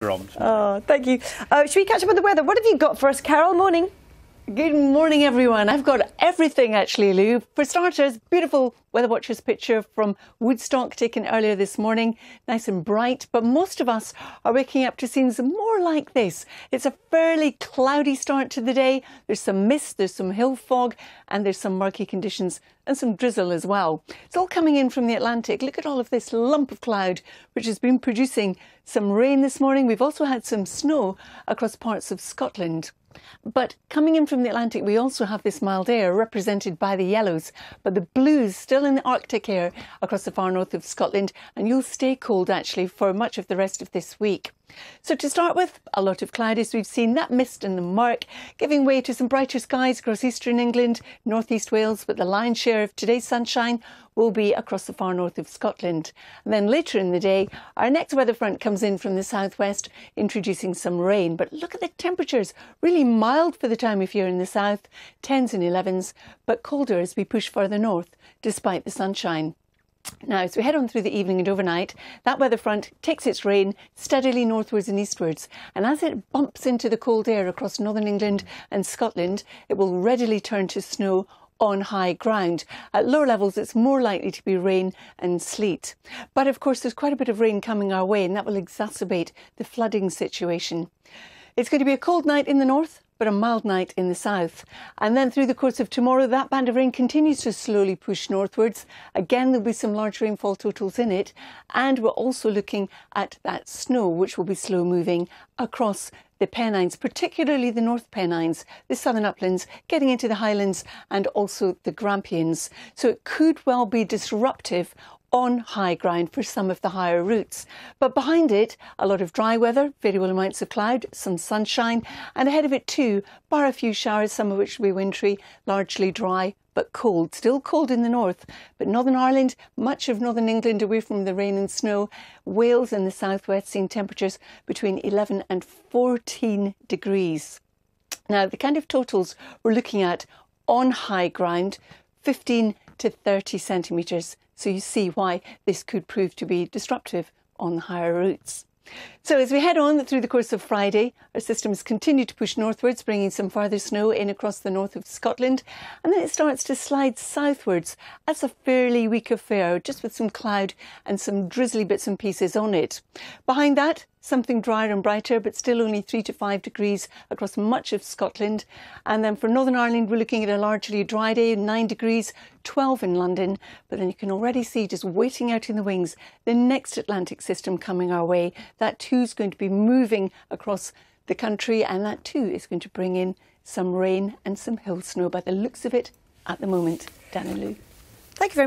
we're on. Oh, thank you. Should we catch up with the weather? What have you got for us, Carol? Morning. Good morning, everyone. I've got everything, actually, Lou. For starters, beautiful Weather Watchers picture from Woodstock taken earlier this morning. Nice and bright, but most of us are waking up to scenes more like this. It's a fairly cloudy start to the day. There's some mist, there's some hill fog, and there's some murky conditions and some drizzle as well. It's all coming in from the Atlantic. Look at all of this lump of cloud, which has been producing some rain this morning. We've also had some snow across parts of Scotland. But coming in from the Atlantic, we also have this mild air represented by the yellows, but the blues still in the Arctic air across the far north of Scotland, and you'll stay cold actually for much of the rest of this week. So to start with, a lot of cloud as we've seen, that mist and the murk giving way to some brighter skies across eastern England, northeast Wales, but the lion's share of today's sunshine will be across the far north of Scotland. And then later in the day, our next weather front comes in from the southwest, introducing some rain. But look at the temperatures, really mild for the time of year in the south, 10s and 11s, but colder as we push further north, despite the sunshine. Now, as we head on through the evening and overnight, that weather front takes its rain steadily northwards and eastwards. And as it bumps into the cold air across northern England and Scotland, it will readily turn to snow on high ground. At lower levels, it's more likely to be rain and sleet. But of course, there's quite a bit of rain coming our way, and that will exacerbate the flooding situation. It's going to be a cold night in the north, but a mild night in the south. And then through the course of tomorrow, that band of rain continues to slowly push northwards. Again, there'll be some large rainfall totals in it. And we're also looking at that snow, which will be slow moving across the Pennines, particularly the North Pennines, the southern uplands, getting into the Highlands and also the Grampians. So it could well be disruptive on high ground for some of the higher routes. But behind it, a lot of dry weather, variable amounts of cloud, some sunshine, and ahead of it too, bar a few showers, some of which will be wintry, largely dry, but cold. Still cold in the north, but Northern Ireland, much of Northern England away from the rain and snow. Wales and the southwest seeing temperatures between 11 and 14 degrees. Now, the kind of totals we're looking at on high ground, 15 to 30 centimetres. So you see why this could prove to be disruptive on the higher routes. So as we head on through the course of Friday, our systems continue to push northwards, bringing some further snow in across the north of Scotland. And then it starts to slide southwards. That's a fairly weak affair, just with some cloud and some drizzly bits and pieces on it. Behind that, something drier and brighter, but still only 3 to 5 degrees across much of Scotland. And then for Northern Ireland, we're looking at a largely dry day, 9 degrees, 12 in London. But then you can already see, just waiting out in the wings, the next Atlantic system coming our way. That too is going to be moving across the country, and that too is going to bring in some rain and some hill snow by the looks of it at the moment. Dan and Lou. Thank you very much.